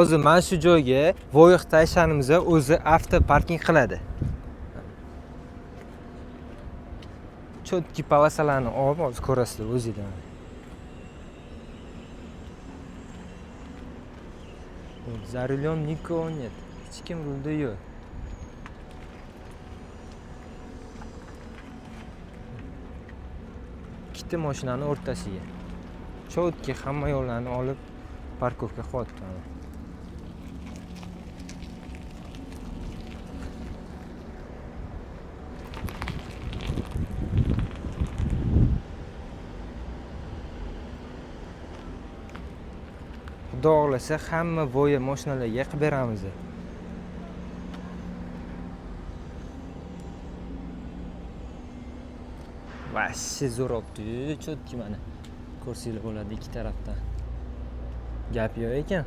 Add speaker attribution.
Speaker 1: Hozir mana shu joyga voyiq tashanimiz o'zi avto parking qiladi. Chotki palasalarni olib hozir ko'rasizlar o'zingizlar. За рулем никого нет. Hech kim rulda yo'q. Ikkita mashinani o'rtasiga. Chotki hamma yo'llarni olib parkovka qo'yibdi. Xudo xohlasa hamma bo'yi mashinalarga qilib beramiz. Vashsi zo'r olibdi, chotki mana. Ko'rsanglar bo'ladi ikki tarafdan. Gap yo'q ekan.